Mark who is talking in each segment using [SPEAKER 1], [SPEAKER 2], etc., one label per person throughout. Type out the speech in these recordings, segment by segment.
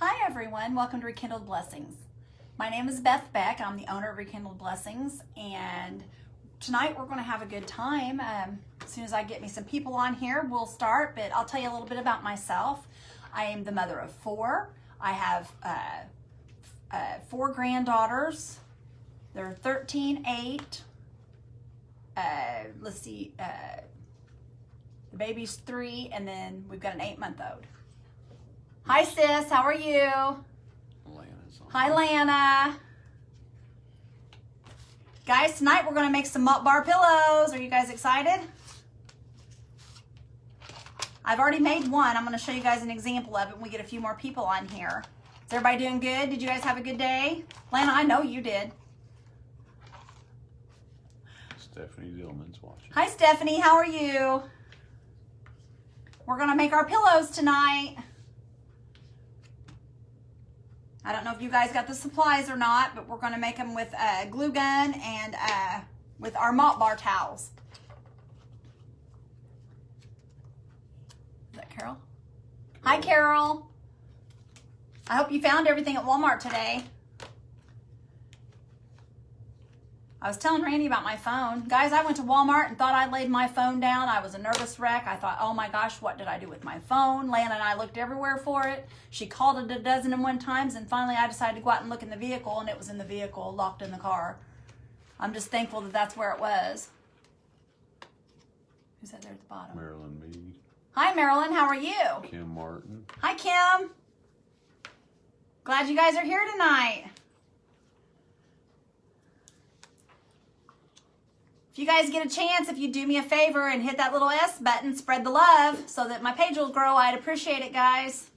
[SPEAKER 1] Hi everyone, welcome to Rekindled Blessings. My name is Beth Beck. I'm the owner of Rekindled Blessings, and tonight we're going to have a good time. As soon as I get me some people on here, we'll start, but I'll tell you a little bit about myself. I am the mother of four. I have four granddaughters. They're 13, 8. The baby's 3, and then we've got an 8-month-old. Hi sis, how are you?
[SPEAKER 2] Lana's on.
[SPEAKER 1] Hi Lana. Guys, tonight we're gonna make some mop bar pillows. Are you guys excited? I've already made one. I'm gonna show you guys an example of it when we get a few more people on here. Is everybody doing good? Did you guys have a good day? Lana, I know you did.
[SPEAKER 2] Stephanie Dillman's watching.
[SPEAKER 1] Hi Stephanie, how are you? We're gonna make our pillows tonight. I don't know if you guys got the supplies or not, but we're going to make them with a glue gun and with our mop bar towels. Is that Carol? Hi, Carol. I hope you found everything at Walmart today. I was telling Randy about my phone. Guys, I went to Walmart and thought I laid my phone down. I was a nervous wreck. I thought, oh my gosh, what did I do with my phone? Lana and I looked everywhere for it. She called it 12 times, and finally I decided to go out and look in the vehicle, and it was in the vehicle, locked in the car. I'm just thankful that that's where it was. Who's that there at the bottom?
[SPEAKER 2] Marilyn Mead.
[SPEAKER 1] Hi, Marilyn. How are you?
[SPEAKER 2] Kim Martin.
[SPEAKER 1] Hi, Kim. Glad you guys are here tonight. If you guys get a chance, if you do me a favor and hit that little S button, spread the love so that my page will grow, I'd appreciate it, guys.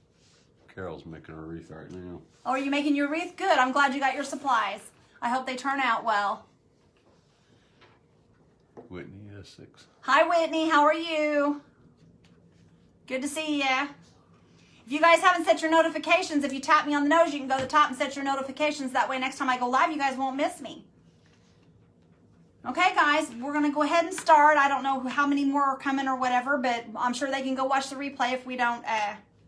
[SPEAKER 2] Carol's making a wreath right now.
[SPEAKER 1] Oh, are you making your wreath? Good. I'm glad you got your supplies. I hope they turn out well.
[SPEAKER 2] Whitney Essex.
[SPEAKER 1] Hi, Whitney. How are you? Good to see ya. If you guys haven't set your notifications, if you tap me on the nose, you can go to the top and set your notifications. That way, next time I go live, you guys won't miss me. Okay, guys, we're going to go ahead and start. I don't know how many more are coming or whatever, but I'm sure they can go watch the replay if we don't,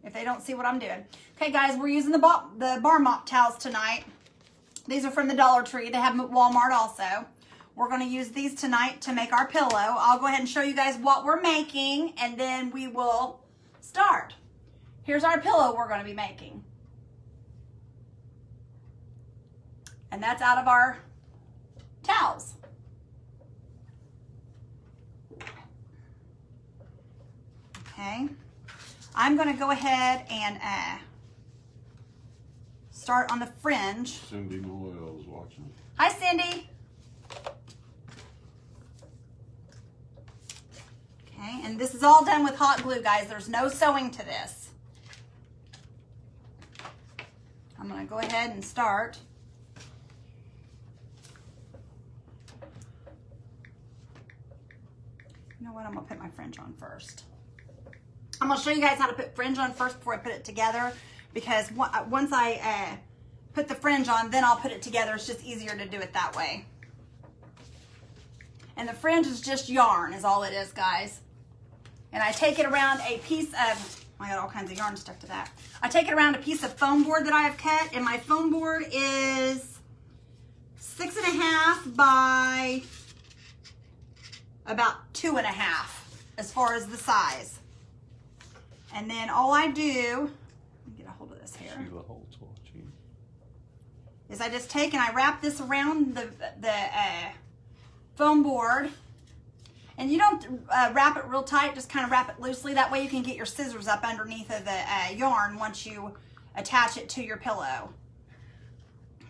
[SPEAKER 1] if they don't see what I'm doing. Okay, guys, we're using the bar mop towels tonight. These are from the Dollar Tree. They have them at Walmart also. We're going to use these tonight to make our pillow. I'll go ahead and show you guys what we're making, and then we will start. Here's our pillow we're going to be making. And that's out of our towels. Okay, I'm going to go ahead and start on the fringe.
[SPEAKER 2] Cindy Noel's watching.
[SPEAKER 1] Hi, Cindy. Okay, and this is all done with hot glue, guys. There's no sewing to this. I'm going to go ahead and start. You know what? I'm going to put my fringe on first. I'm going to show you guys how to put fringe on first before I put it together, because once I put the fringe on, then I'll put it together. It's just easier to do it that way. And the fringe is just yarn is all it is, guys. And I take it around a piece of, I got all kinds of yarn stuck to that. I take it around a piece of foam board that I have cut, and my foam board is 6.5 by about 2.5 as far as the size. And then all I do, let me get a hold of this here,
[SPEAKER 2] Sheila Holt's watching.
[SPEAKER 1] is I just take and I wrap this around the foam board. And you don't wrap it real tight, just kind of wrap it loosely. That way you can get your scissors up underneath of the yarn once you attach it to your pillow.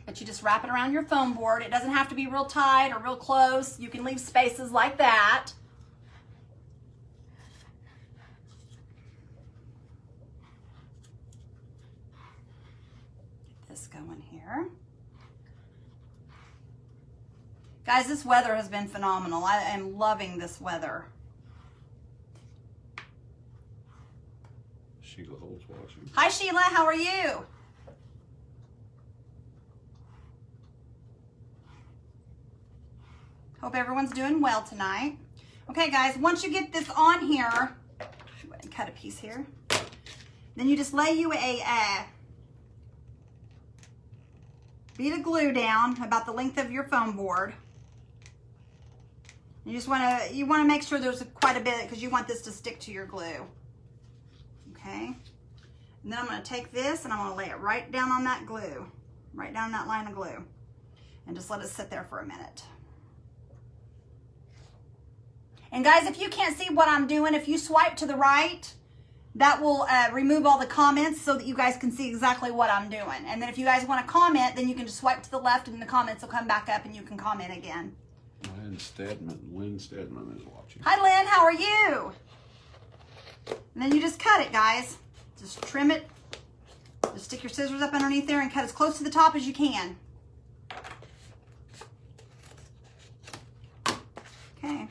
[SPEAKER 1] But you just wrap it around your foam board. It doesn't have to be real tight or real close. You can leave spaces like that. This going here. Guys, this weather has been phenomenal. I am loving this weather.
[SPEAKER 2] Sheila Holt's watching.
[SPEAKER 1] Hi Sheila, how are you? Hope everyone's doing well tonight. Okay guys, once you get this on here, go ahead and cut a piece here. Then you just lay you bead of glue down about the length of your foam board. You just want to make sure there's quite a bit because you want this to stick to your glue. Okay. And then I'm going to take this and I'm going to lay it right down on that glue, right down that line of glue, and just let it sit there for a minute. And guys, if you can't see what I'm doing, if you swipe to the right, that will remove all the comments so that you guys can see exactly what I'm doing. And then if you guys want to comment, then you can just swipe to the left and the comments will come back up and you can comment again.
[SPEAKER 2] Lynn Stedman is watching.
[SPEAKER 1] Hi, Lynn. How are you? And then you just cut it, guys. Just trim it. Just stick your scissors up underneath there and cut as close to the top as you can. Okay.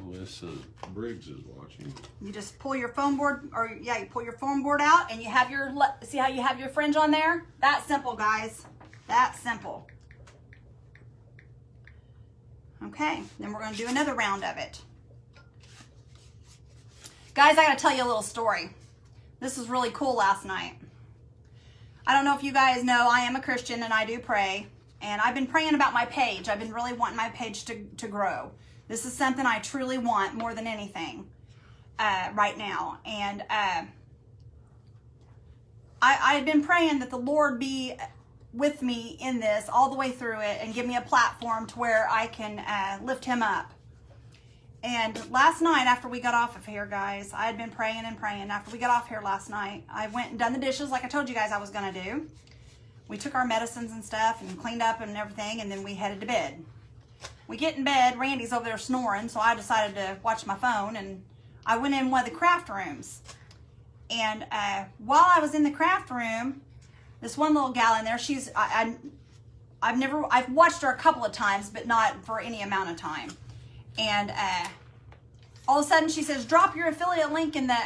[SPEAKER 2] Alyssa Briggs is watching.
[SPEAKER 1] You just pull your foam board, or yeah, you pull your foam board out and you have your, see how you have your fringe on there? That simple, guys. That simple. Okay, then we're going to do another round of it. Guys, I got to tell you a little story. This was really cool last night. I don't know if you guys know, I am a Christian and I do pray. And I've been praying about my page. I've been really wanting my page to grow. This is something I truly want more than anything right now. And I've been praying that the Lord be with me in this all the way through it and give me a platform to where I can lift him up. And last night after we got off of here, guys, I had been praying and praying. After we got off here last night, I went and done the dishes like I told you guys I was going to do. We took our medicines and stuff and cleaned up and everything, and then we headed to bed. We get in bed, Randy's over there snoring, so I decided to watch my phone, and I went in one of the craft rooms. And while I was in the craft room, this one little gal in there, I've watched her a couple of times, but not for any amount of time. And all of a sudden she says, drop your affiliate link in the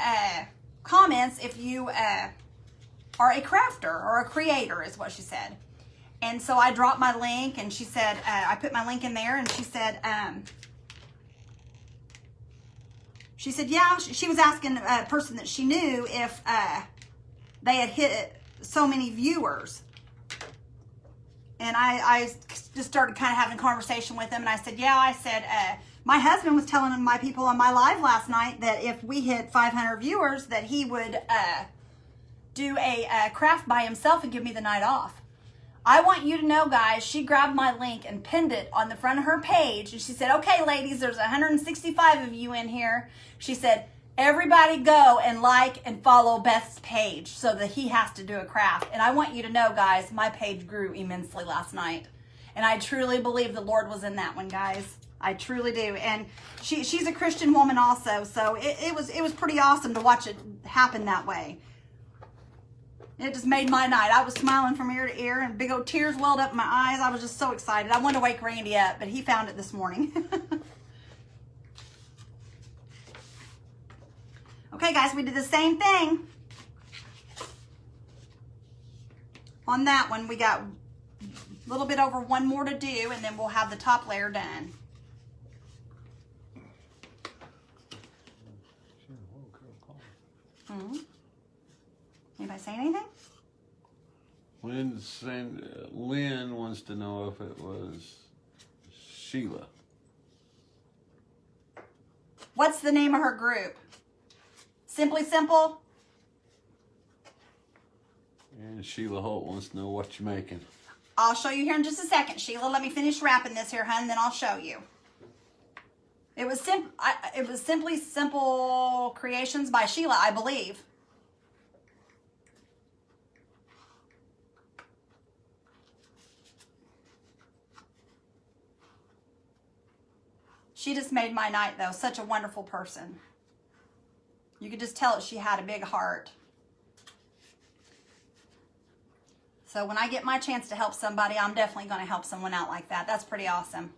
[SPEAKER 1] comments if you are a crafter or a creator, is what she said. And so I dropped my link, and she said, I put my link in there, and she said, yeah, she was asking a person that she knew if they had hit so many viewers. And I just started kind of having a conversation with them, and I said, yeah, I said, my husband was telling my people on my live last night that if we hit 500 viewers, that he would do a craft by himself and give me the night off. I want you to know, guys, she grabbed my link and pinned it on the front of her page. And she said, okay, ladies, there's 165 of you in here. She said, everybody go and like and follow Beth's page so that he has to do a craft. And I want you to know, guys, my page grew immensely last night. And I truly believe the Lord was in that one, guys. I truly do. And she's a Christian woman also. So it was pretty awesome to watch it happen that way. It just made my night. I was smiling from ear to ear, and big old tears welled up in my eyes. I was just so excited. I wanted to wake Randy up, but he found it this morning. Okay, guys, we did the same thing. On that one, we got a little bit over one more to do, and then we'll have the top layer done. Mm-hmm. Anybody say anything?
[SPEAKER 2] Lynn wants to know if it was Sheila.
[SPEAKER 1] What's the name of her group? Simply Simple?
[SPEAKER 2] And Sheila Holt wants to know what you're making.
[SPEAKER 1] I'll show you here in just a second, Sheila. Let me finish wrapping this here, hun, and then I'll show you. It was Simply Simple Creations by Sheila, I believe. She just made my night, though. Such a wonderful person. You could just tell that she had a big heart. So when I get my chance to help somebody, I'm definitely going to help someone out like that. That's pretty awesome.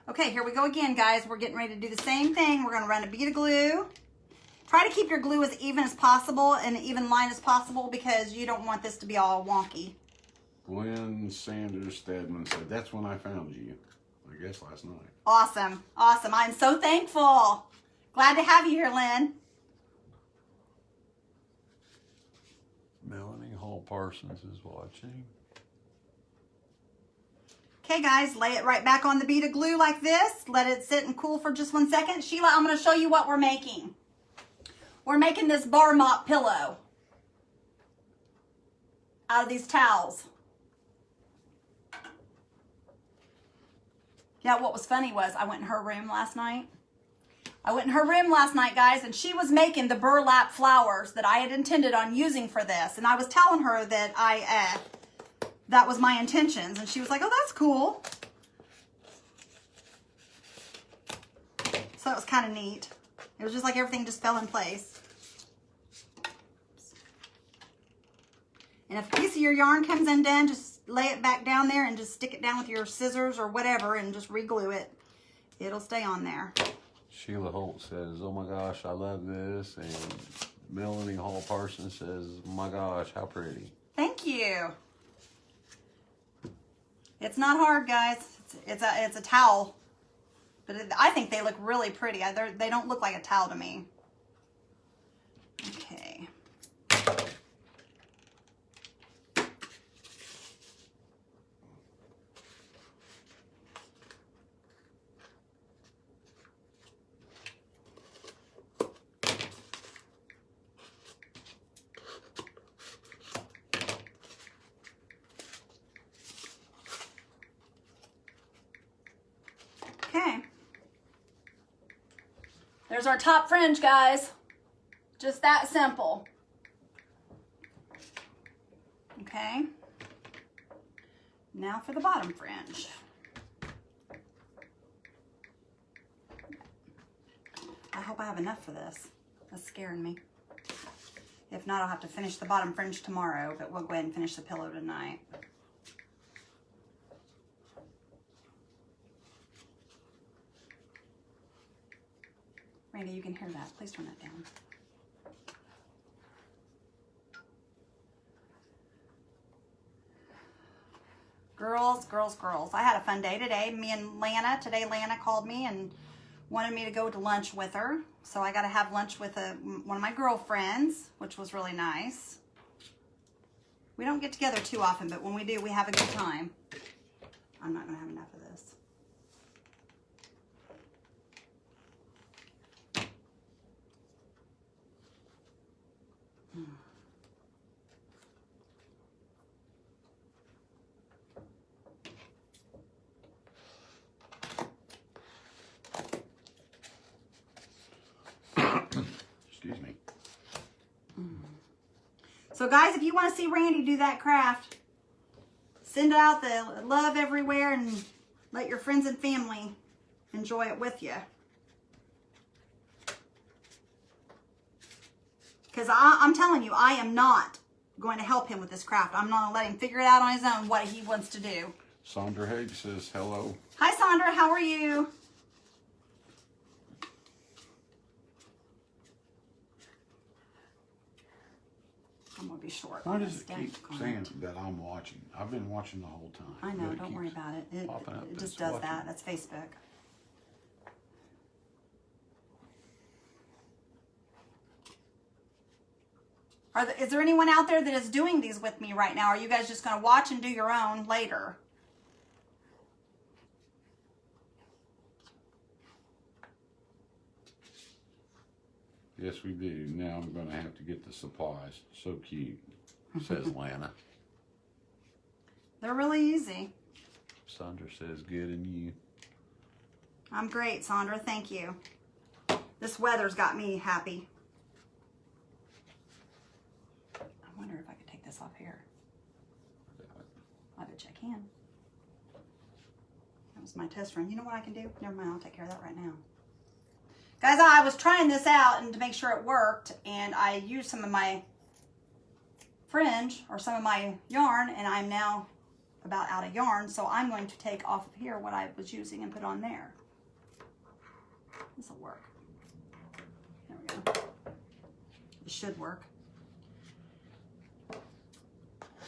[SPEAKER 1] Okay, here we go again, guys. We're getting ready to do the same thing. We're going to run a bead of glue. Try to keep your glue as even as possible and an even line as possible because you don't want this to be all wonky.
[SPEAKER 2] Glenn Sanders Stedman said, that's when I found you. I guess last night.
[SPEAKER 1] Awesome. Awesome. I'm so thankful. Glad to have you here, Lynn.
[SPEAKER 3] Melanie Hall Parsons is watching.
[SPEAKER 1] Okay, guys, lay it right back on the bead of glue like this. Let it sit and cool for just 1 second. Sheila, I'm going to show you what we're making. We're making this bar mop pillow out of these towels. Yeah, what was funny was I went in her room last night. Guys, and she was making the burlap flowers that I had intended on using for this. And I was telling her that that was my intentions. And she was like, oh, that's cool. So that was kind of neat. It was just like everything just fell in place. And if a piece of your yarn comes undone, just lay it back down there and just stick it down with your scissors or whatever and just re-glue it. It'll stay on there.
[SPEAKER 3] Sheila Holt says, oh my gosh, I love this. And Melanie Hall Parsons says, oh my gosh, how pretty.
[SPEAKER 1] Thank you. It's not hard, guys. It's a towel. But I think they look really pretty. They don't look like a towel to me. Okay. Okay. There's our top fringe, guys. Just that simple. Okay. Now for the bottom fringe. I hope I have enough for this. That's scaring me. If not, I'll have to finish the bottom fringe tomorrow, but we'll go ahead and finish the pillow tonight. Randy, you can hear that. Please turn that down. Girls, girls, girls. I had a fun day today. Me and Lana. Today Lana called me and wanted me to go to lunch with her. So I got to have lunch with one of my girlfriends, which was really nice. We don't get together too often, but when we do, we have a good time. I'm not going to have enough of this.
[SPEAKER 2] Excuse me.
[SPEAKER 1] So guys, if you want to see Randy do that craft, send out the love everywhere and let your friends and family enjoy it with you. Because I'm telling you, I am not going to help him with this craft. I'm not going to let him figure it out on his own what he wants to do.
[SPEAKER 2] Sandra Haig says hello.
[SPEAKER 1] Hi, Sandra. How are you? I'm going to be short.
[SPEAKER 2] Why
[SPEAKER 1] on
[SPEAKER 2] does
[SPEAKER 1] this
[SPEAKER 2] it keep
[SPEAKER 1] comment.
[SPEAKER 2] saying that I'm watching? I've been watching the whole time.
[SPEAKER 1] I know.
[SPEAKER 2] But it
[SPEAKER 1] Don't worry
[SPEAKER 2] keeps
[SPEAKER 1] about it. It
[SPEAKER 3] popping up
[SPEAKER 1] just
[SPEAKER 3] as
[SPEAKER 1] does
[SPEAKER 3] watching.
[SPEAKER 1] that. That's Facebook. Is there anyone out there that is doing these with me right now? Or are you guys just going to watch and do your own later?
[SPEAKER 2] Yes, we do. Now I'm going to have to get the supplies. So cute, says Lana.
[SPEAKER 1] They're really easy.
[SPEAKER 3] Sandra says, good and you.
[SPEAKER 1] I'm great, Sandra. Thank you. This weather's got me happy. I wonder if I could take this off here. I bet you I can. That was my test run. You know what I can do? Never mind. I'll take care of that right now. Guys, I was trying this out and to make sure it worked, and I used some of my fringe or some of my yarn, and I'm now about out of yarn, so I'm going to take off of here what I was using and put on there. This will work. There we go. It should work.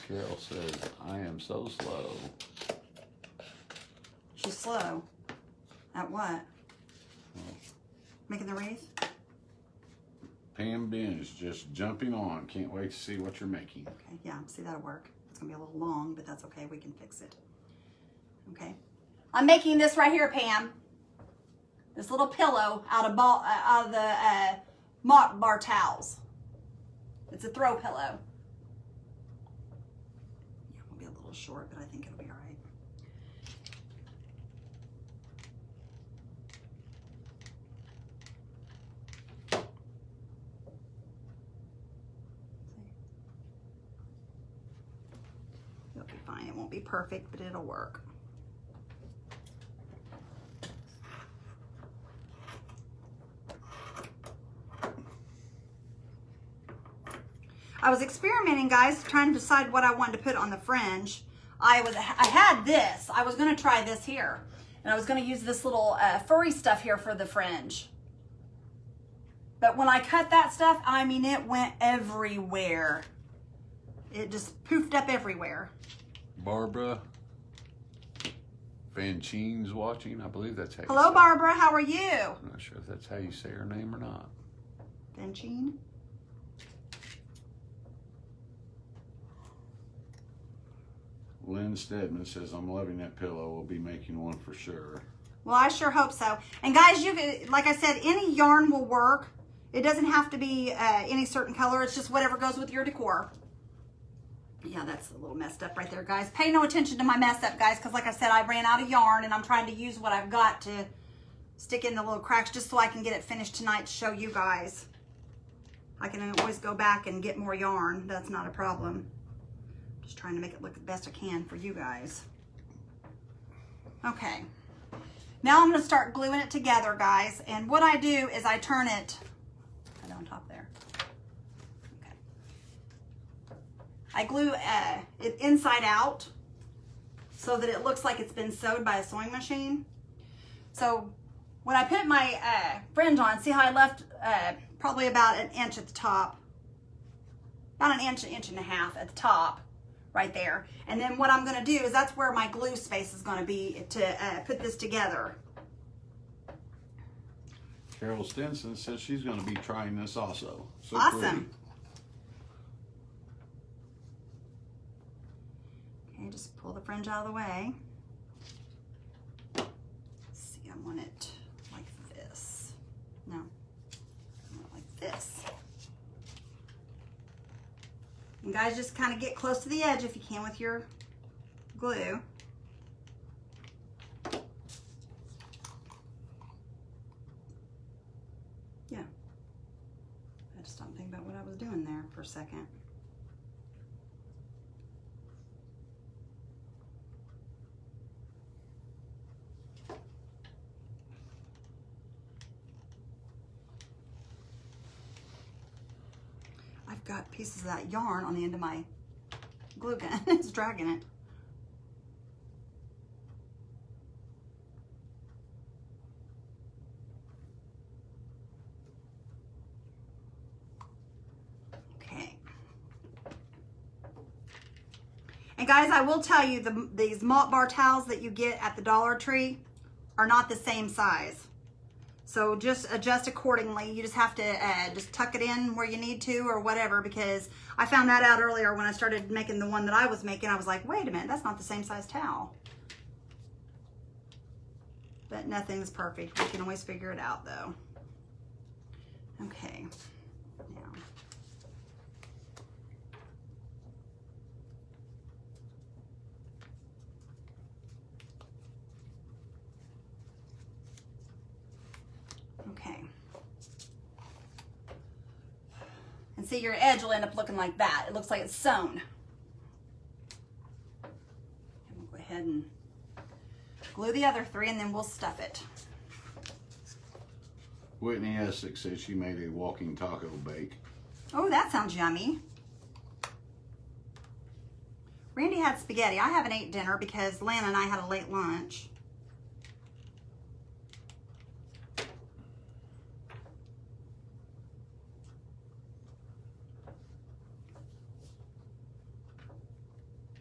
[SPEAKER 3] Carol says, I am so slow.
[SPEAKER 1] She's slow. At what? Making the wreath?
[SPEAKER 2] Pam Binge just jumping on. Can't wait to see what you're making.
[SPEAKER 1] Okay, yeah, see, that'll work. It's gonna be a little long, but that's okay. We can fix it. Okay. I'm making this right here, Pam. This little pillow out of the mop bar towels. It's a throw pillow. Yeah, it will be a little short, but I think it'll be all right. It'll be fine. It won't be perfect, but it'll work. I was experimenting, guys, trying to decide what I wanted to put on the fringe. I had this. I was going to try this here. And I was going to use this little furry stuff here for the fringe. But when I cut that stuff, I mean, it went everywhere. It just poofed up everywhere.
[SPEAKER 3] Barbara Fanchine's watching. I believe that's how you
[SPEAKER 1] Hello,
[SPEAKER 3] say it.
[SPEAKER 1] Barbara. How are you?
[SPEAKER 3] I'm not sure if that's how you say her name or not.
[SPEAKER 1] Benchine.
[SPEAKER 2] Lynn Stedman says, I'm loving that pillow. We'll be making one for sure.
[SPEAKER 1] Well, I sure hope so. And guys, like I said, any yarn will work. It doesn't have to be any certain color. It's just whatever goes with your decor. Yeah, that's a little messed up right there, guys. Pay no attention to my mess up, guys, because like I said, I ran out of yarn and I'm trying to use what I've got to stick in the little cracks just so I can get it finished tonight to show you guys. I can always go back and get more yarn. That's not a problem. Just trying to make it look the best I can for you guys. Okay. Now I'm going to start gluing it together, guys. And what I do is I turn it right on top there. Okay. I glue it inside out so that it looks like it's been sewed by a sewing machine. So when I put my fringe on, see how I left probably about an inch at the top. About an inch and a half at the top. Right there. And then what I'm going to do is that's where my glue space is going to be to put this together.
[SPEAKER 2] Carol Stinson says she's going to be trying this also. So
[SPEAKER 1] Awesome. Okay, just pull the fringe out of the way. Let's see, I want it like this. No, I want it like this. And guys, just kind of get close to the edge if you can with your glue. Yeah. I just don't think about what I was doing there for a second. I've got pieces of that yarn on the end of my glue gun. It's dragging it. Okay. And guys, I will tell you, these mop bar towels that you get at the Dollar Tree are not the same size. So just adjust accordingly. You just have to just tuck it in where you need to or whatever, because I found that out earlier when I started making the one that I was making. I was like, wait a minute, that's not the same size towel. But nothing's perfect. We can always figure it out though. Okay. Now. Okay. And see, your edge will end up looking like that. It looks like it's sewn. And we'll go ahead and glue the other three and then we'll stuff it.
[SPEAKER 2] Whitney Essex says she made a walking taco bake.
[SPEAKER 1] Oh, that sounds yummy. Randy had spaghetti. I haven't ate dinner because Lana and I had a late lunch.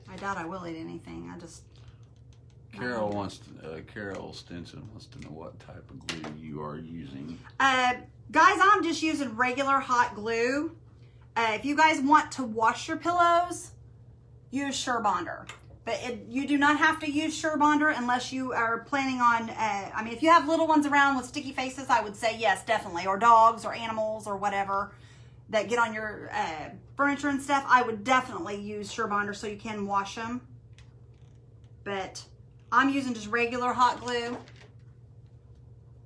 [SPEAKER 1] I doubt I will eat anything. I just
[SPEAKER 3] Carol Stinson wants to know what type of glue you are using.
[SPEAKER 1] Guys, I'm just using regular hot glue. If you guys want to wash your pillows, use Surebonder. But you do not have to use Surebonder unless you are planning on, I mean, if you have little ones around with sticky faces, I would say yes, definitely. Or dogs or animals or whatever that get on your furniture and stuff, I would definitely use Surebonder so you can wash them. But I'm using just regular hot glue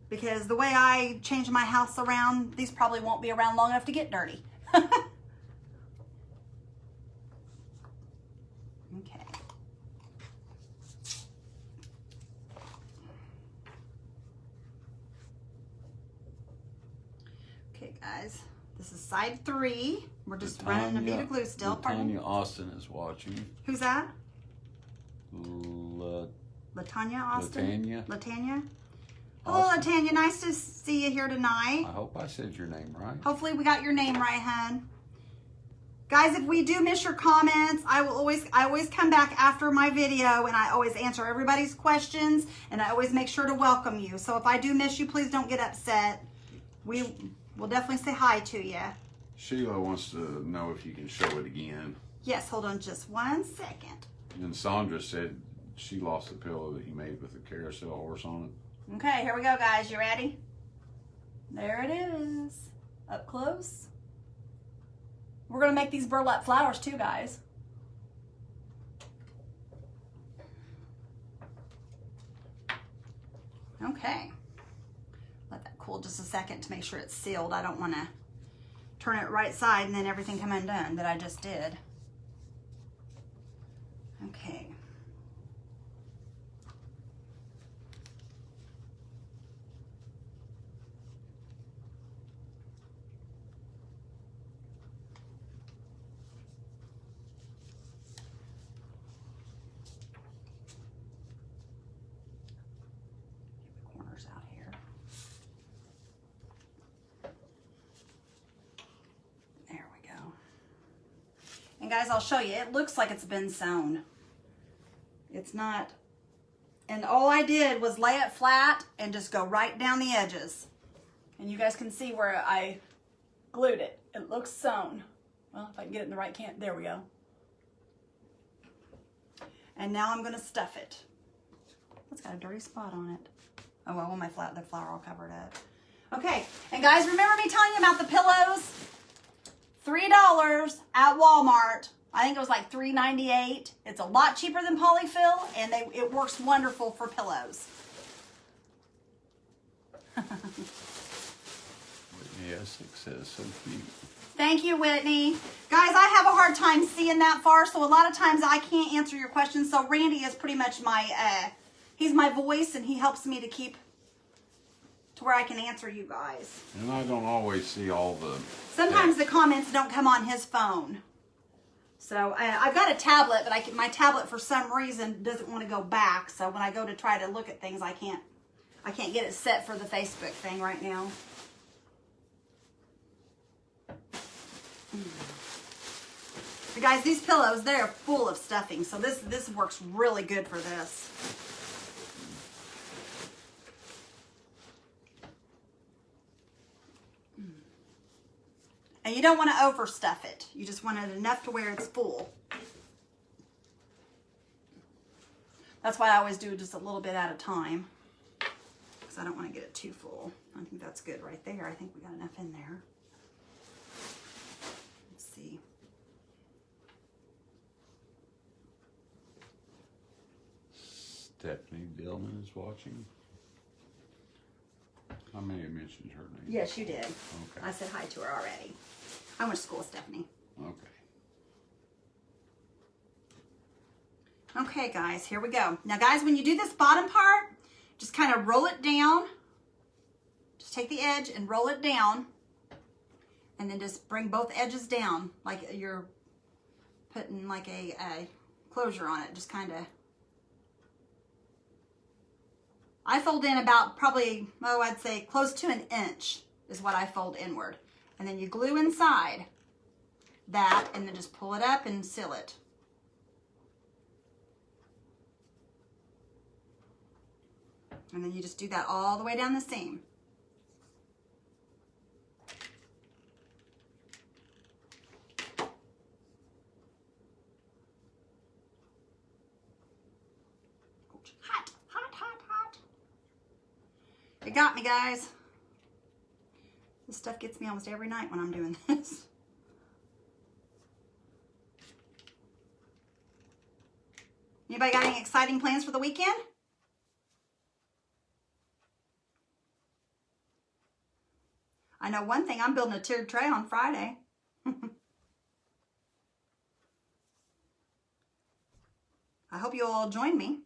[SPEAKER 1] because the way I change my house around, these probably won't be around long enough to get dirty. Okay. Okay, guys, this is side 3. We're just running a bead of glue still.
[SPEAKER 3] Tanya Austin is watching.
[SPEAKER 1] Who's that?
[SPEAKER 3] Latanya.
[SPEAKER 1] Latanya Austin?
[SPEAKER 3] Latanya.
[SPEAKER 1] Latanya? Hello, Latanya. Nice to see you here tonight.
[SPEAKER 3] I hope I said your name right.
[SPEAKER 1] Hopefully we got your name right, hun. Guys, if we do miss your comments, I always come back after my video and I always answer everybody's questions and I always make sure to welcome you. So if I do miss you, please don't get upset. We will definitely say hi to you.
[SPEAKER 2] Sheila wants to know if you can show it again.
[SPEAKER 1] Yes, hold on just 1 second.
[SPEAKER 2] And Sandra said she lost the pillow that you made with the carousel horse on it.
[SPEAKER 1] Okay, here we go, guys. You ready? There it is. Up close. We're going to make these burlap flowers too, guys. Okay. Let that cool just a second to make sure it's sealed. I don't want to turn it right side and then everything come undone that I just did. Okay. Out here. There we go. And guys, I'll show you. It looks like it's been sewn. It's not. And all I did was lay it flat and just go right down the edges. And you guys can see where I glued it. It looks sewn. Well, if I can get it in the right can. There we go. And now I'm going to stuff it. It's got a dirty spot on it. Oh, well, my the flower all covered up. Okay, and guys, remember me telling you about the pillows? $3 at Walmart. I think it was like $3.98. It's a lot cheaper than polyfill, and it works wonderful for pillows.
[SPEAKER 3] Whitney Essex says so cute.
[SPEAKER 1] Thank you, Whitney. Guys, I have a hard time seeing that far, so a lot of times I can't answer your questions. So Randy is pretty much my... he's my voice, and he helps me to keep to where I can answer you guys.
[SPEAKER 2] And I don't always see all the...
[SPEAKER 1] Sometimes the comments don't come on his phone. So I've got a tablet, but my tablet for some reason doesn't want to go back. So when I go to try to look at things, I can't get it set for the Facebook thing right now. But guys, these pillows, they're full of stuffing. So this works really good for this. And you don't want to overstuff it. You just want it enough to where it's full. That's why I always do just a little bit at a time. Because I don't want to get it too full. I think that's good right there. I think we got enough in there. Let's see.
[SPEAKER 3] Stephanie Dillman is watching.
[SPEAKER 2] I may have mentioned her name.
[SPEAKER 1] Yes, you did.
[SPEAKER 2] Okay.
[SPEAKER 1] I said hi to her already. I went to school with Stephanie.
[SPEAKER 2] Okay.
[SPEAKER 1] Okay, guys, here we go. Now, guys, when you do this bottom part, just kind of roll it down. Just take the edge and roll it down. And then just bring both edges down like you're putting like a closure on it. Just kind of. I fold in about probably, oh, I'd say close to an inch is what I fold inward. And then you glue inside that and then just pull it up and seal it. And then you just do that all the way down the seam. Hot, hot, hot, hot. It got me, guys. This stuff gets me almost every night when I'm doing this. Anybody got any exciting plans for the weekend? I know one thing, I'm building a tiered tray on Friday. I hope you'll all join me.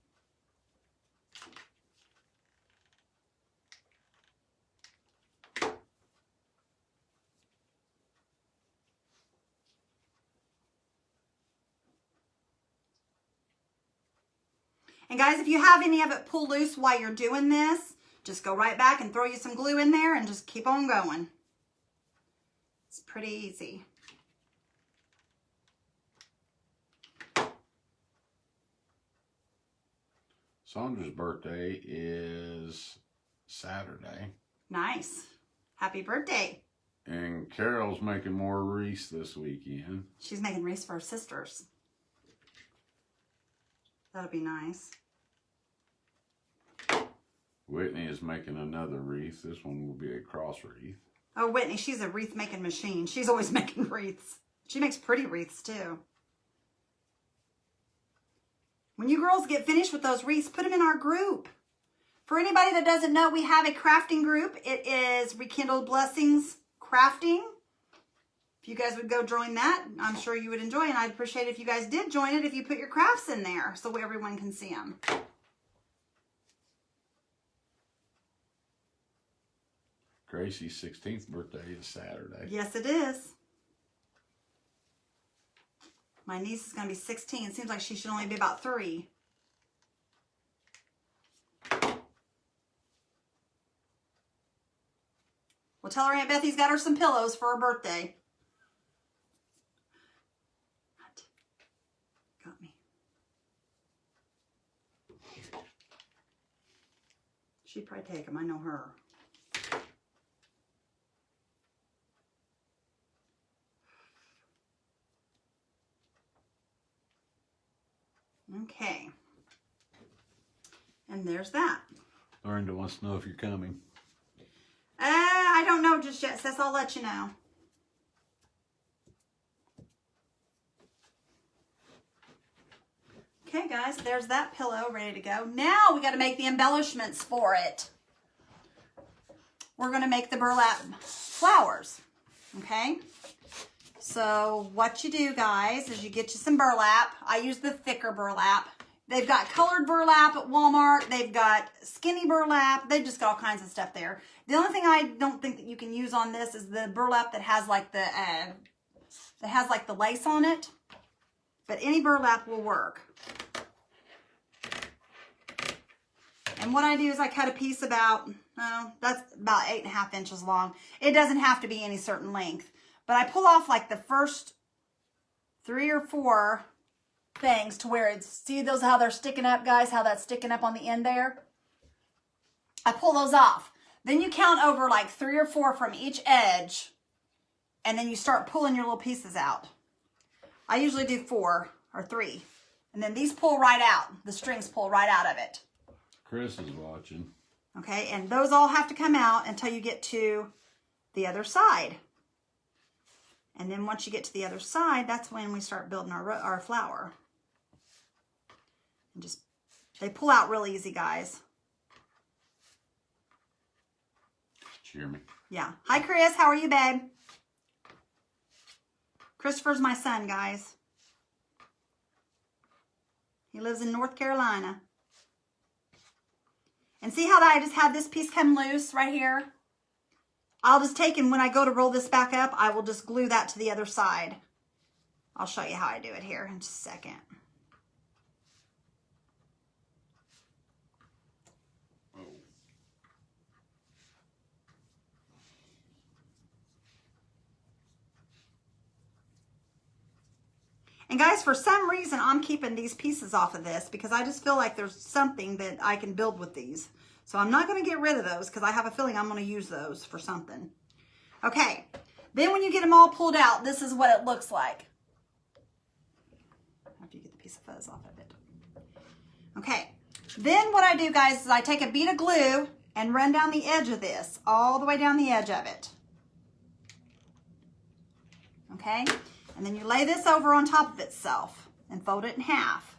[SPEAKER 1] And guys, if you have any of it pull loose while you're doing this, just go right back and throw you some glue in there and just keep on going. It's pretty easy.
[SPEAKER 2] Sandra's birthday is Saturday.
[SPEAKER 1] Nice. Happy birthday.
[SPEAKER 2] And Carol's making more wreaths this weekend.
[SPEAKER 1] She's making wreaths for her sisters. That'll be nice.
[SPEAKER 2] Whitney is making another wreath. This one will be a cross wreath.
[SPEAKER 1] Oh, Whitney, she's a wreath making machine. She's always making wreaths. She makes pretty wreaths too. When you girls get finished with those wreaths, put them in our group. For anybody that doesn't know, we have a crafting group. It is Rekindled Blessings Crafting. If you guys would go join that, I'm sure you would enjoy it. And I'd appreciate it if you guys did join it, if you put your crafts in there so everyone can see them.
[SPEAKER 2] Gracie's 16th birthday is Saturday.
[SPEAKER 1] Yes, it is. My niece is going to be 16. It seems like she should only be about 3. Well, tell her Aunt Bethy's got her some pillows for her birthday. Got me. She'd probably take them. I know her. Okay. And there's that.
[SPEAKER 3] Lorinda wants to know if you're coming.
[SPEAKER 1] I don't know just yet, sis. I'll let you know. Okay, guys, there's that pillow ready to go. Now we got to make the embellishments for it. We're going to make the burlap flowers. Okay? So what you do, guys, is you get you some burlap. I use the thicker burlap. They've got colored burlap at Walmart. They've got skinny burlap. They've just got all kinds of stuff there. The only thing I don't think that you can use on this is the burlap that has like the lace on it. But any burlap will work. And what I do is I cut a piece about, that's about 8.5 inches long. It doesn't have to be any certain length. But I pull off like the first 3 or 4 things to where it's, see those how they're sticking up, guys, how that's sticking up on the end there? I pull those off. Then you count over like 3 or 4 from each edge, and then you start pulling your little pieces out. I usually do 4 or 3. And then these pull right out. The strings pull right out of it.
[SPEAKER 2] Chris is watching.
[SPEAKER 1] Okay, and those all have to come out until you get to the other side. And then once you get to the other side, that's when we start building our flower. And just, they pull out real easy, guys.
[SPEAKER 2] Cheer me.
[SPEAKER 1] Yeah. Hi, Chris. How are you, babe? Christopher's my son, guys. He lives in North Carolina. And see how I just had this piece come loose right here? I'll just take, and when I go to roll this back up, I will just glue that to the other side. I'll show you how I do it here in just a second.
[SPEAKER 2] Oh.
[SPEAKER 1] And guys, for some reason, I'm keeping these pieces off of this because I just feel like there's something that I can build with these. So I'm not going to get rid of those because I have a feeling I'm going to use those for something. Okay. Then when you get them all pulled out, this is what it looks like. After you get the piece of fuzz off of it. Okay. Then what I do, guys, is I take a bead of glue and run down the edge of this, all the way down the edge of it. Okay? And then you lay this over on top of itself and fold it in half.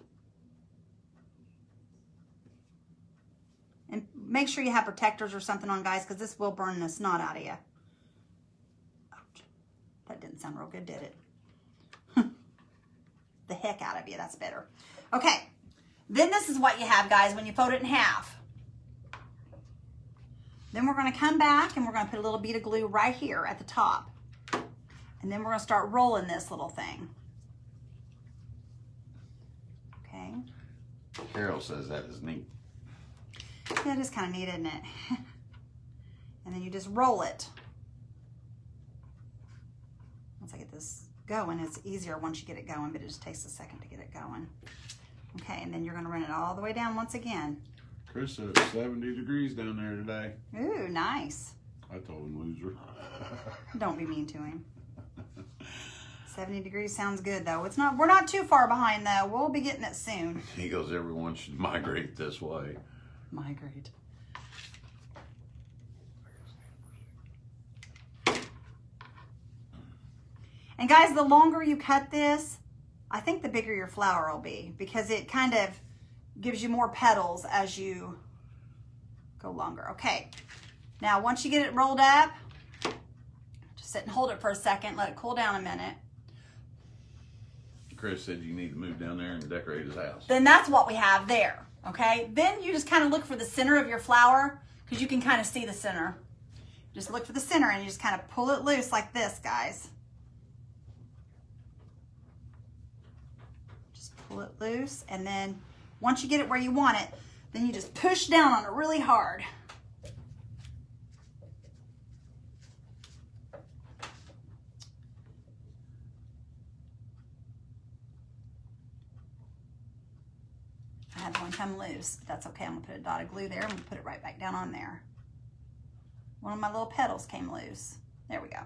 [SPEAKER 1] And make sure you have protectors or something on, guys, because this will burn the snot out of you. Ouch. That didn't sound real good, did it? The heck out of you. That's better. Okay. Then this is what you have, guys, when you fold it in half. Then we're going to come back and we're going to put a little bead of glue right here at the top. And then we're going to start rolling this little thing. Okay.
[SPEAKER 2] Carol says that is neat.
[SPEAKER 1] Yeah, it is kind of neat, isn't it? And then you just roll it. Once I get this going, it's easier once you get it going, but it just takes a second to get it going. Okay, and then you're going to run it all the way down once again.
[SPEAKER 2] Chris said it's 70 degrees down there today.
[SPEAKER 1] Ooh, nice.
[SPEAKER 2] I told him, loser.
[SPEAKER 1] Don't be mean to him. 70 degrees sounds good, though. It's not. We're not too far behind, though. We'll be getting it soon.
[SPEAKER 2] He goes, everyone should migrate this way.
[SPEAKER 1] Migrate. And guys, the longer you cut this, I think the bigger your flower will be, because it kind of gives you more petals as you go longer. Okay. Now, once you get it rolled up, just sit and hold it for a second. Let it cool down a minute.
[SPEAKER 2] Chris said you need to move down there and decorate his house.
[SPEAKER 1] Then that's what we have there. Okay. Then you just kind of look for the center of your flower, because you can kind of see the center. Just look for the center and you just kind of pull it loose like this, guys. Pull it loose, and then once you get it where you want it, then you just push down on it really hard. I had one come loose, but that's okay. I'm gonna put a dot of glue there. I'm gonna put it right back down on there. One of my little petals came loose. There we go.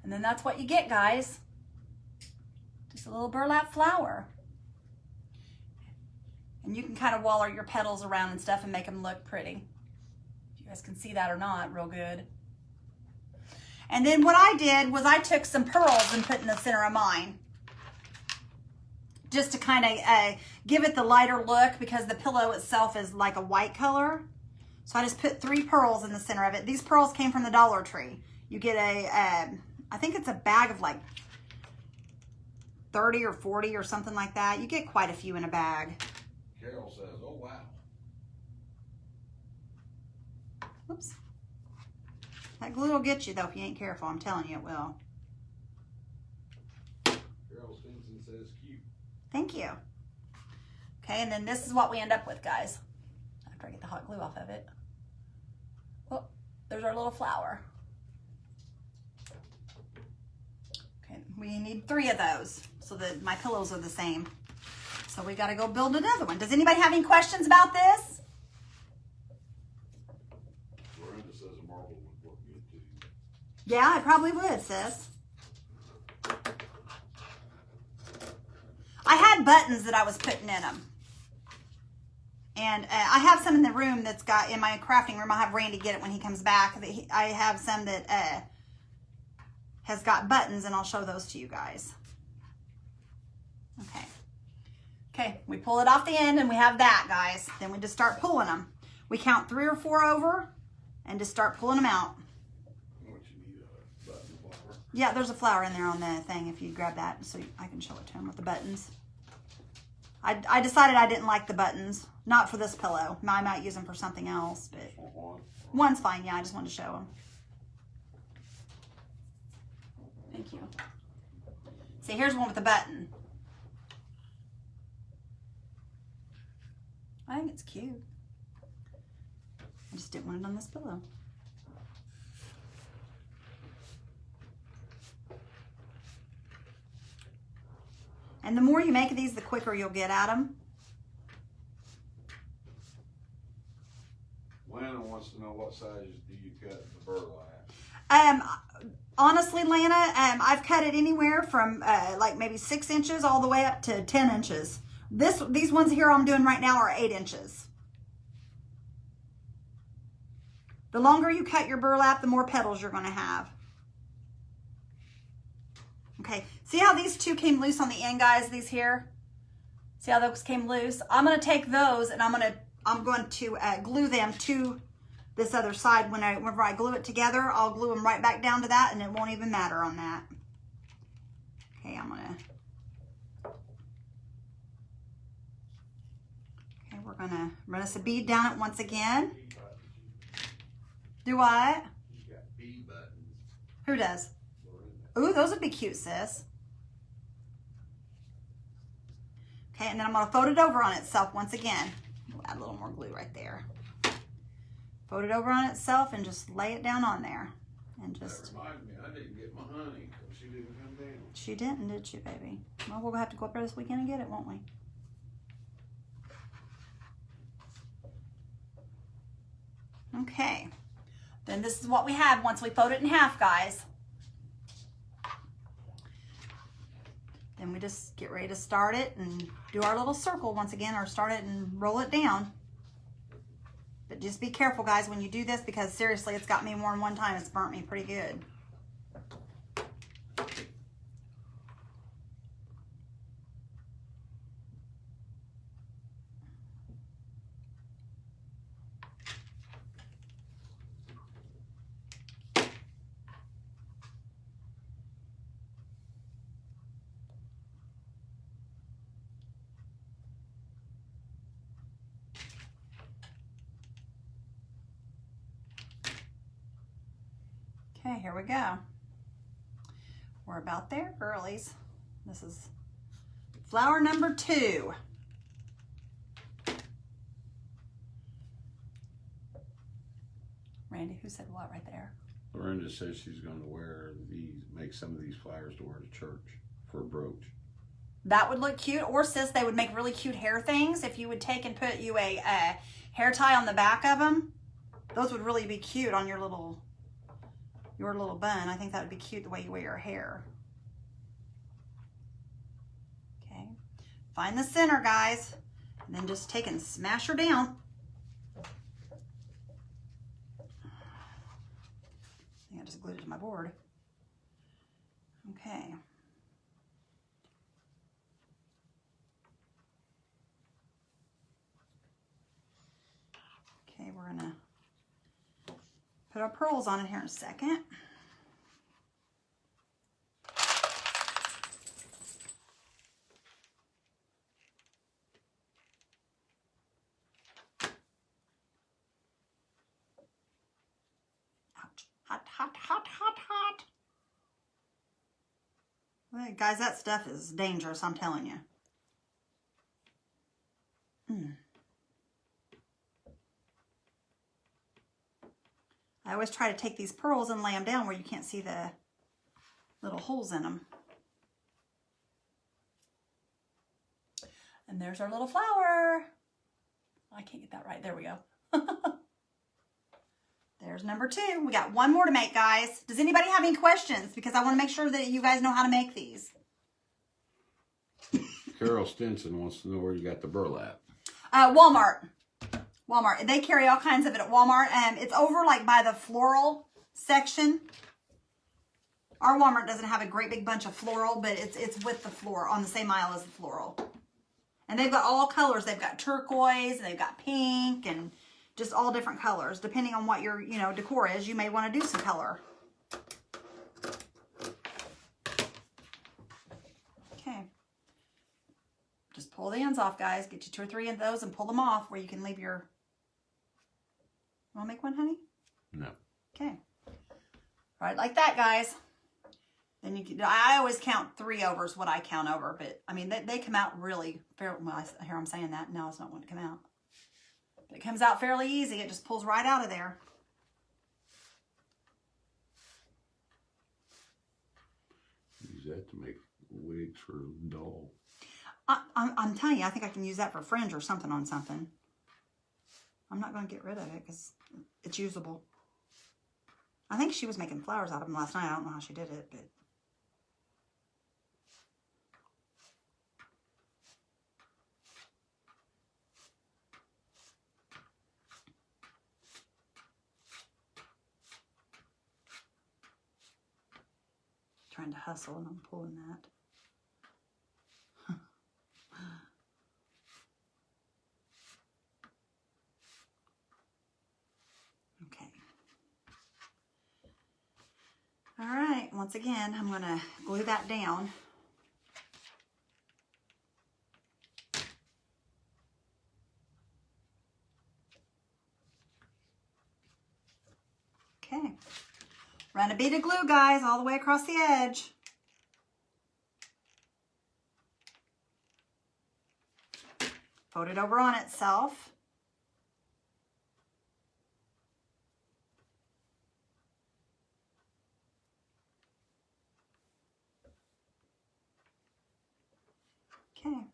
[SPEAKER 1] And then that's what you get, guys. Just a little burlap flower. And you can kind of waller your petals around and stuff and make them look pretty. If you guys can see that or not, real good. And then what I did was I took some pearls and put in the center of mine. Just to kind of give it the lighter look, because the pillow itself is like a white color. So I just put 3 pearls in the center of it. These pearls came from the Dollar Tree. You get I think it's a bag of like 30 or 40 or something like that. You get quite a few in a bag.
[SPEAKER 2] Carol says, oh, wow.
[SPEAKER 1] Whoops. That glue will get you, though, if you ain't careful. I'm telling you, it will.
[SPEAKER 2] Carol Stinson says cute.
[SPEAKER 1] Thank you. Okay, and then this is what we end up with, guys. After I get the hot glue off of it. Oh, there's our little flower. Okay, we need 3 of those so that my pillows are the same. So we got to go build another one. Does anybody have any questions about this?
[SPEAKER 2] Miranda says a marble would work good too.
[SPEAKER 1] Yeah, it probably would, sis. I had buttons that I was putting in them. And I have some in the room that's got, in my crafting room, I'll have Randy get it when he comes back. I have some that has got buttons, and I'll show those to you guys. Okay. Okay, we pull it off the end, and we have that, guys. Then we just start pulling them. We count 3 or 4 over, and just start pulling them out.
[SPEAKER 2] What you need, a button flower.
[SPEAKER 1] Yeah, there's a flower in there on the thing, if you grab that, so I can show it to him with the buttons. I decided I didn't like the buttons. Not for this pillow. I might use them for something else, but one's fine. Yeah, I just wanted to show them. Thank you. See, here's one with a button. I think it's cute. I just didn't want it on this pillow. And the more you make of these, the quicker you'll get at them.
[SPEAKER 2] When
[SPEAKER 3] wants to know what size do you cut the burlap?
[SPEAKER 1] Honestly, Lana, I've cut it anywhere from like maybe 6 inches all the way up to 10 inches. These ones here I'm doing right now are 8 inches. The longer you cut your burlap, the more petals you're going to have. Okay, see how these two came loose on the end, guys? These here, see how those came loose? I'm going to take those and I'm going to glue them to this other side. Whenever I glue it together, I'll glue them right back down to that, and it won't even matter on that. Okay, we're gonna run us a bead down it once again. Do what?
[SPEAKER 3] You got bee buttons.
[SPEAKER 1] Who does? Ooh, those would be cute, sis. Okay, and then I'm gonna fold it over on itself once again. We'll add a little more glue right there. Fold it over on itself and just lay it down on there. And just.
[SPEAKER 2] That reminds me, I didn't get my honey because she didn't come down.
[SPEAKER 1] She didn't, did she, baby? Well, we'll have to go up there this weekend and get it, won't we? Okay. Then this is what we have once we fold it in half, guys. Then we just get ready to start it and do our little circle once again, or start it and roll it down. But just be careful, guys, when you do this, because seriously, it's got me worn one time. It's burnt me pretty good. Okay, here we go. We're about there, girlies. This is flower number 2. Randy, who said what right there?
[SPEAKER 2] Lorinda says she's going to make some of these flowers to wear to church for a brooch.
[SPEAKER 1] That would look cute. Or, sis, they would make really cute hair things if you would take and put you a hair tie on the back of them. Those would really be cute on your little bun. I think that would be cute the way you wear your hair. Okay. Find the center, guys. And then just take and smash her down. I think I just glued it to my board. Okay. Okay, we're gonna put our pearls on it here in a second. Ouch. Hot, hot, hot, hot, hot. Well, guys, that stuff is dangerous, I'm telling you. I always try to take these pearls and lay them down where you can't see the little holes in them. And there's our little flower. I can't get that right. There we go. There's number 2. We got one more to make, guys. Does anybody have any questions? Because I want to make sure that you guys know how to make these.
[SPEAKER 2] Carol Stinson wants to know where you got the burlap.
[SPEAKER 1] Walmart. Walmart. They carry all kinds of it at Walmart. It's over like by the floral section. Our Walmart doesn't have a great big bunch of floral, but it's with the floral on the same aisle as the floral. And they've got all colors. They've got turquoise, and they've got pink, and just all different colors. Depending on what your, decor is, you may want to do some color. Okay. Just pull the ends off, guys. Get you 2 or 3 of those and pull them off where you can leave your... Want to make one, honey?
[SPEAKER 2] No.
[SPEAKER 1] Okay. Right, like that, guys. Then you can... I always count 3 over is what I count over, but, I mean, they come out really... Well, I hear I'm saying that. No, it's not one to come out. But it comes out fairly easy. It just pulls right out of there.
[SPEAKER 2] Use that to make wigs for a doll.
[SPEAKER 1] I'm telling you, I think I can use that for fringe or something on something. I'm not going to get rid of it because it's usable. I think she was making flowers out of them last night. I don't know how she did it, but. Trying to hustle and I'm pulling that. Okay. All right, once again, I'm gonna glue that down. Okay. Run a bead of glue, guys, all the way across the edge. Fold it over on itself. Okay.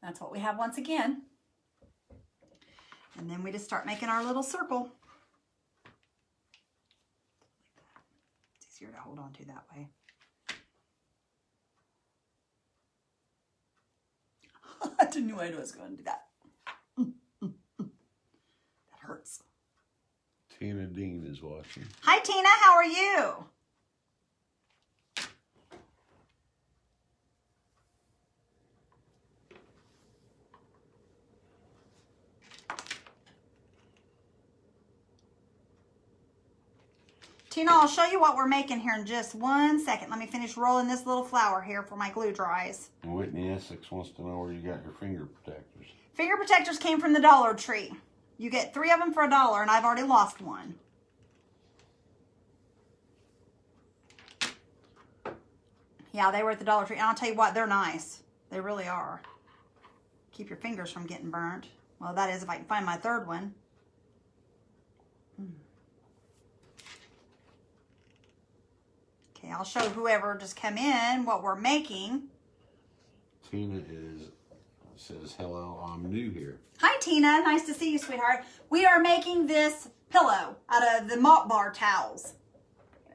[SPEAKER 1] That's what we have once again. And then we just start making our little circle. It's easier to hold on to that way. I didn't know I was going to do that. That hurts.
[SPEAKER 3] Tina Dean is watching.
[SPEAKER 1] Hi, Tina. How are you? Tina, I'll show you what we're making here in just 1 second. Let me finish rolling this little flower here for my glue dries.
[SPEAKER 3] And Whitney Essex wants to know where you got your finger protectors.
[SPEAKER 1] Finger protectors came from the Dollar Tree. You get 3 of them for $1, and I've already lost one. Yeah, they were at the Dollar Tree. And I'll tell you what, they're nice. They really are. Keep your fingers from getting burnt. Well, that is if I can find my third one. Okay, I'll show whoever just come in what we're making.
[SPEAKER 3] Tina says, hello, I'm new here.
[SPEAKER 1] Hi, Tina. Nice to see you, sweetheart. We are making this pillow out of the mop bar towels.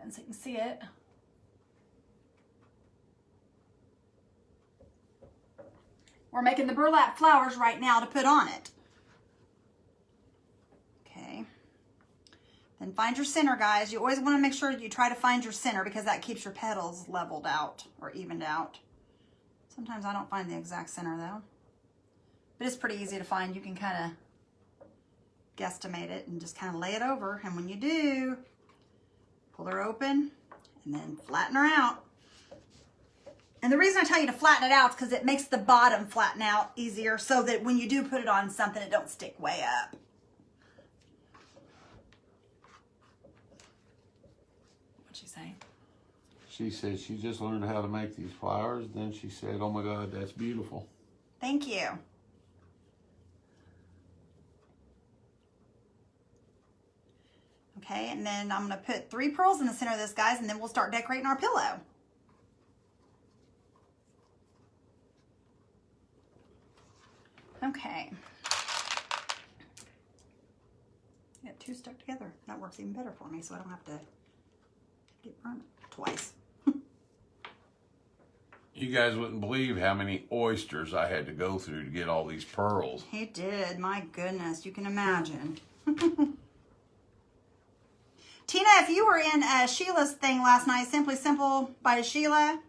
[SPEAKER 1] And so you can see it. We're making the burlap flowers right now to put on it. Okay. Then find your center, guys. You always want to make sure you try to find your center because that keeps your petals leveled out or evened out. Sometimes I don't find the exact center though. But it's pretty easy to find. You can kind of guesstimate it and just kind of lay it over. And when you do, pull her open and then flatten her out. And the reason I tell you to flatten it out is because it makes the bottom flatten out easier so that when you do put it on something, it don't stick way up. What'd she say?
[SPEAKER 3] She said she just learned how to make these flowers. Then she said, oh my God, that's beautiful.
[SPEAKER 1] Thank you. Okay, and then I'm going to put 3 pearls in the center of this, guys, and then we'll start decorating our pillow. Okay. Got 2 stuck together. That works even better for me, so I don't have to get burnt twice.
[SPEAKER 2] You guys wouldn't believe how many oysters I had to go through to get all these pearls.
[SPEAKER 1] He did. My goodness, you can imagine. Tina, if you were in Sheila's thing last night, Simply Simple by Sheila,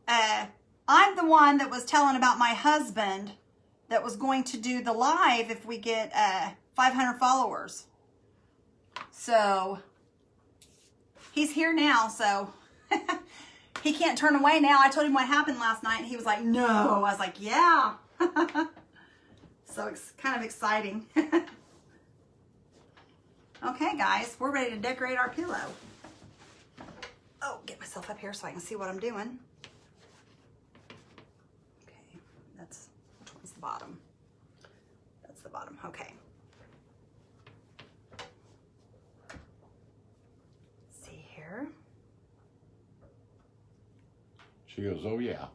[SPEAKER 1] I'm the one that was telling about my husband that was going to do the live if we get 500 followers. So, he's here now, so he can't turn away now. I told him what happened last night, and he was like, no. I was like, yeah. So, it's kind of exciting. Okay, guys, we're ready to decorate our pillow. Oh, get myself up here so I can see what I'm doing. Okay, that's, which one's the bottom? That's the bottom, okay. See here.
[SPEAKER 2] She goes, oh yeah.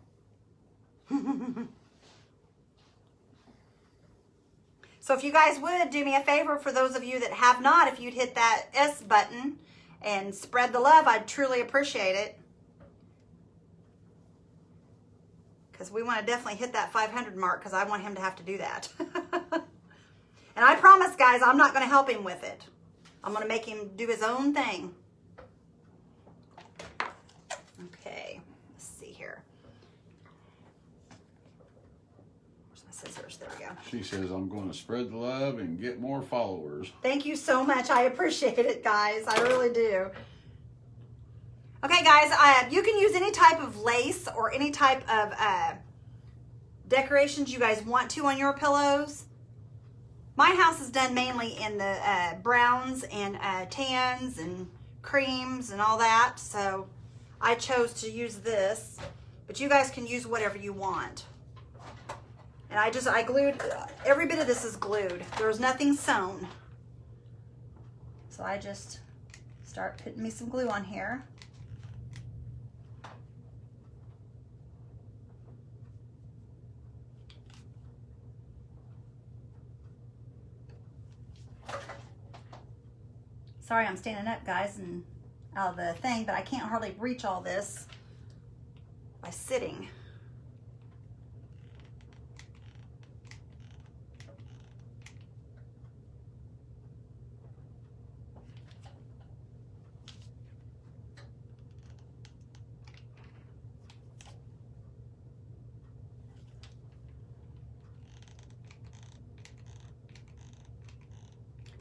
[SPEAKER 1] So if you guys would do me a favor, for those of you that have not, if you'd hit that S button and spread the love, I'd truly appreciate it. Because we want to definitely hit that 500 mark, because I want him to have to do that. And I promise, guys, I'm not going to help him with it. I'm going to make him do his own thing. Okay, let's see here. Where's my scissors? There we go.
[SPEAKER 2] She says, I'm going to spread the love and get more followers.
[SPEAKER 1] Thank you so much. I appreciate it, guys. I really do. Okay, guys, you can use any type of lace or any type of decorations you guys want to on your pillows. My house is done mainly in the browns and tans and creams and all that, so I chose to use this, but you guys can use whatever you want. And I glued, every bit of this is glued. There's nothing sewn. So I just start putting me some glue on here. Sorry, I'm standing up, guys, and out of the thing, but I can't hardly reach all this by sitting.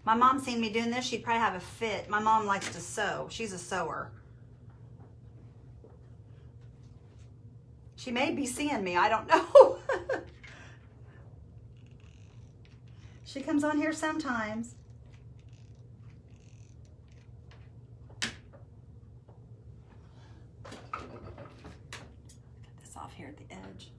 [SPEAKER 1] My mom seen me doing this, she'd probably have a fit. My mom likes to sew. She's a sewer. She may be seeing me, I don't know. She comes on here sometimes. Get this off here at the edge.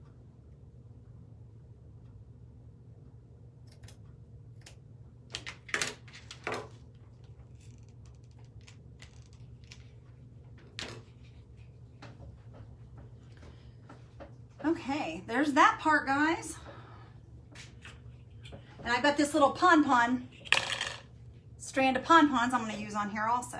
[SPEAKER 1] Okay, there's that part, guys. And I've got this little pon-pon, strand of pon-pons I'm going to use on here also.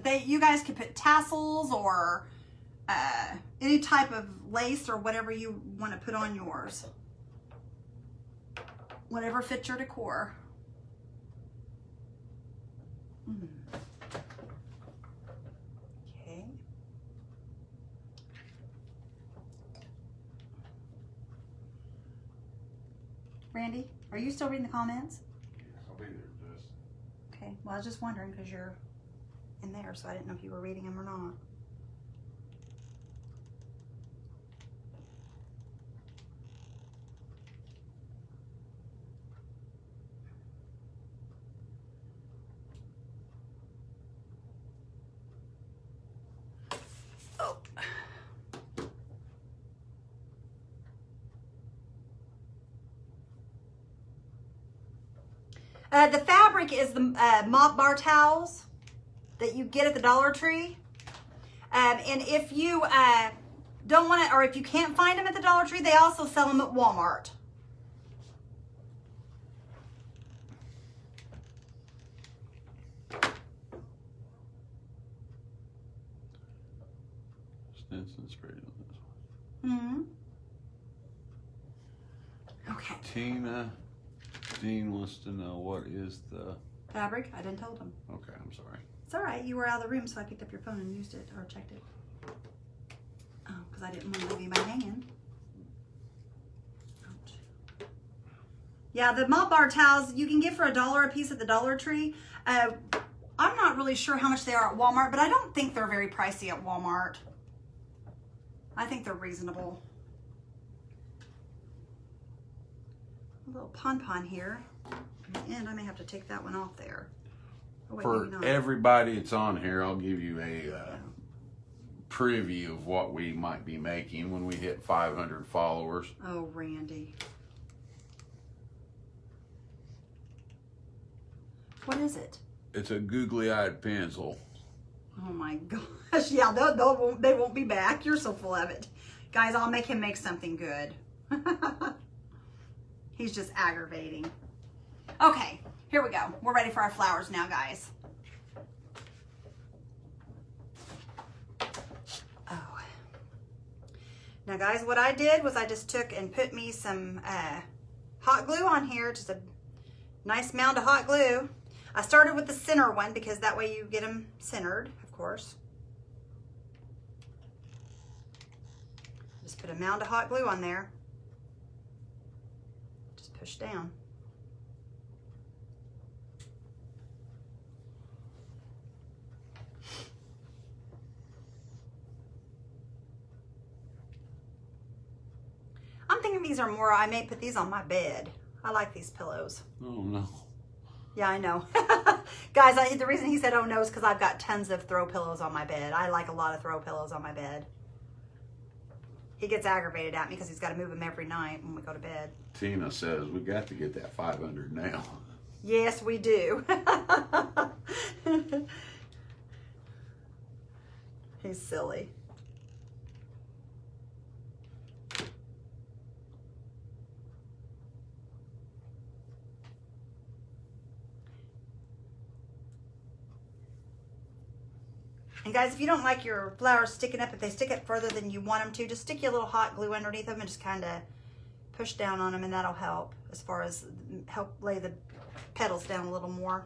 [SPEAKER 1] But you guys could put tassels or any type of lace or whatever you want to put on yours. Whatever fits your decor. Okay. Randy, are you still reading the comments?
[SPEAKER 2] I'll be there, Jess.
[SPEAKER 1] Okay, well, I was just wondering because you're in there, so I didn't know if you were reading them or not. Oh. The fabric is the mop bar towels that you get at the Dollar Tree. And if you don't want to, or if you can't find them at the Dollar Tree, they also sell them at Walmart.
[SPEAKER 3] Stinson sprayed on this one.
[SPEAKER 1] Okay.
[SPEAKER 3] Tina Dean wants to know what is the
[SPEAKER 1] Fabric? I didn't tell them.
[SPEAKER 3] okay, I'm sorry.
[SPEAKER 1] It's all right. You were out of the room, so I picked up your phone and used it or checked it. Oh, because I didn't want to leave anybody hanging. Ouch. Yeah, the mop bar towels you can get for $1 a piece at the Dollar Tree. I'm not really sure how much they are at Walmart, but I don't think they're very pricey at Walmart. I think they're reasonable. A little pon-pon here. And I may have to take that one off there. Oh, wait,
[SPEAKER 2] For
[SPEAKER 1] maybe not.
[SPEAKER 2] everybody that's on here, I'll give you a preview of what we might be making when we hit 500 followers.
[SPEAKER 1] Oh, Randy. What is it?
[SPEAKER 2] It's a googly-eyed pencil.
[SPEAKER 1] Oh my gosh. Yeah, they won't be back. You're so full of it. Guys, I'll make him make something good. He's just aggravating. Okay, here we go. We're ready for our flowers now, guys. Oh. Now, guys, what I did was I just took and put me some hot glue on here, just a nice mound of hot glue. I started with the center one because that way you get them centered, of course. Just put a mound of hot glue on there. Just push down. I'm thinking these are more, I may put these on my bed. I like these pillows.
[SPEAKER 3] Oh no.
[SPEAKER 1] Yeah, I know. Guys, the reason he said oh no is because I've got tons of throw pillows on my bed. I like a lot of throw pillows on my bed. He gets aggravated at me because he's got to move them every night when we go to bed.
[SPEAKER 2] Tina says we got to get that 500 now.
[SPEAKER 1] Yes, we do. He's silly. And guys, if you don't like your flowers sticking up, if they stick up further than you want them to, just stick your little hot glue underneath them and just kind of push down on them, and that'll help as far as help lay the petals down a little more.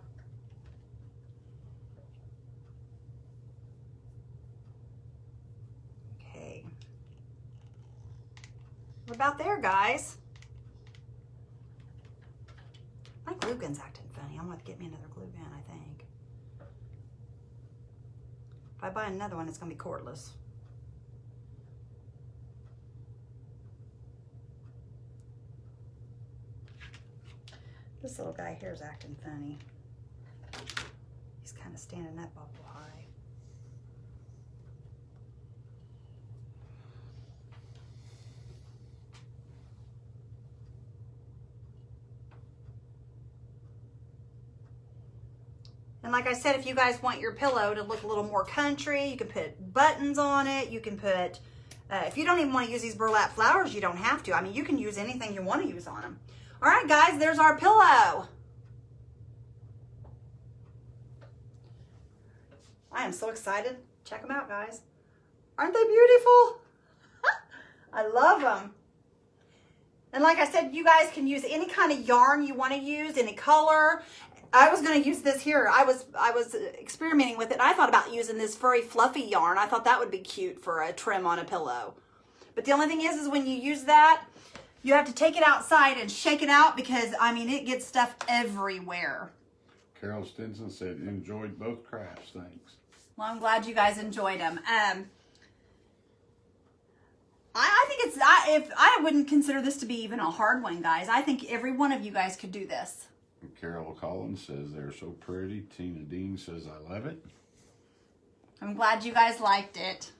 [SPEAKER 1] Okay. We're about there, guys. My glue gun's acting funny. I'm going to get me another glue gun, I think. If I buy another one, it's going to be cordless. This little guy here is acting funny. He's kind of standing up awful high. And like I said, if you guys want your pillow to look a little more country, you can put buttons on it. You can put, if you don't even want to use these burlap flowers, you don't have to. I mean, you can use anything you want to use on them. All right, guys, there's our pillow. I am so excited. Check them out, guys. Aren't they beautiful? I love them. And like I said, you guys can use any kind of yarn you want to use, any color. I was going to use this here. I was experimenting with it. I thought about using this furry fluffy yarn. I thought that would be cute for a trim on a pillow. But the only thing is when you use that, you have to take it outside and shake it out because, I mean, it gets stuff everywhere.
[SPEAKER 2] Carol Stinson said, enjoyed both crafts, thanks.
[SPEAKER 1] Well, I'm glad you guys enjoyed them. I think I wouldn't consider this to be even a hard one, guys. I think every one of you guys could do this.
[SPEAKER 2] Carol Collins says they're so pretty. Tina Dean says I love it.
[SPEAKER 1] I'm glad you guys liked it.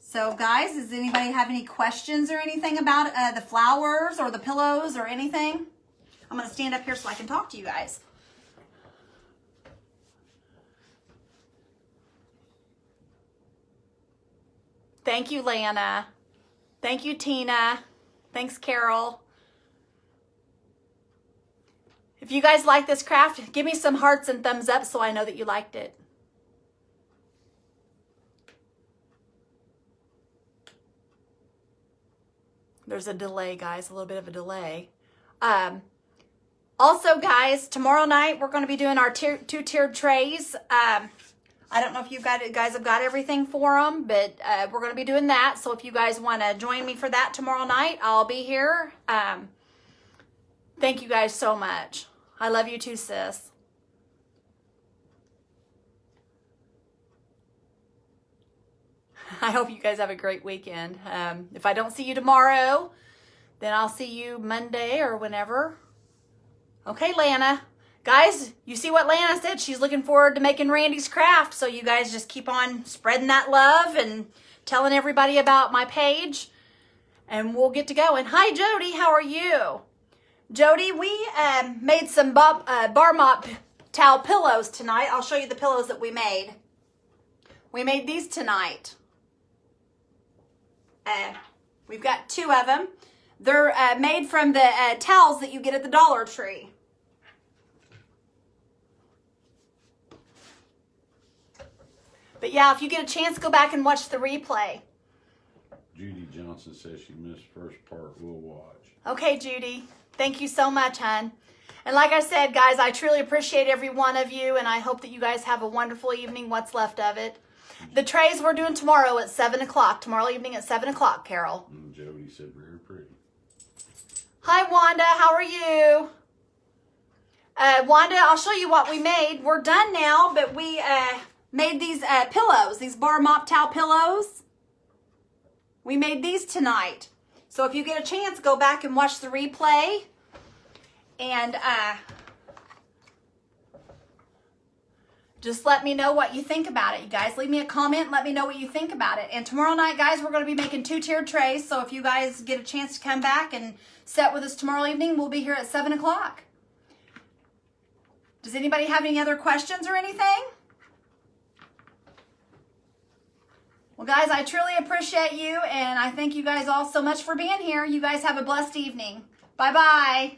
[SPEAKER 1] So guys, does anybody have any questions or anything about the flowers or the pillows or anything? I'm going to stand up here so I can talk to you guys. Thank you, Lana. Thank you, Tina. Thanks, Carol. If you guys like this craft, give me some hearts and thumbs up so I know that you liked it. There's a delay, guys, a little bit of a delay. Also, guys, tomorrow night we're going to be doing our two-tiered trays. I don't know if you guys have got everything for them, but we're going to be doing that. So if you guys want to join me for that tomorrow night, I'll be here. Thank you guys so much. I love you too, sis. I hope you guys have a great weekend. If I don't see you tomorrow, then I'll see you Monday or whenever. Okay, Lana. Guys, you see what Lana said? She's looking forward to making Randy's craft. So you guys just keep on spreading that love and telling everybody about my page. And we'll get to go. And hi, Jody. How are you? Jody, we made some bar mop towel pillows tonight. I'll show you the pillows that we made. We made these tonight. We've got 2 of them. They're made from the towels that you get at the Dollar Tree. But yeah, if you get a chance, go back and watch the replay.
[SPEAKER 3] Judy Johnson says she missed first part. We'll watch.
[SPEAKER 1] Okay, Judy. Thank you so much, hon. And like I said, guys, I truly appreciate every one of you, and I hope that you guys have a wonderful evening, what's left of it. The trays we're doing tomorrow at 7 o'clock. Tomorrow evening at 7 o'clock, Carol.
[SPEAKER 3] And Jody said very pretty.
[SPEAKER 1] Hi, Wanda. How are you? Wanda, I'll show you what we made. We're done now, but we made these pillows, these bar mop towel pillows. We made these tonight. So if you get a chance, go back and watch the replay. And just let me know what you think about it, you guys. Leave me a comment. Let me know what you think about it. And tomorrow night, guys, we're going to be making 2-tiered trays. So if you guys get a chance to come back and set with us tomorrow evening, we'll be here at 7 o'clock. Does anybody have any other questions or anything? Well, guys, I truly appreciate you, and I thank you guys all so much for being here. You guys have a blessed evening. Bye-bye.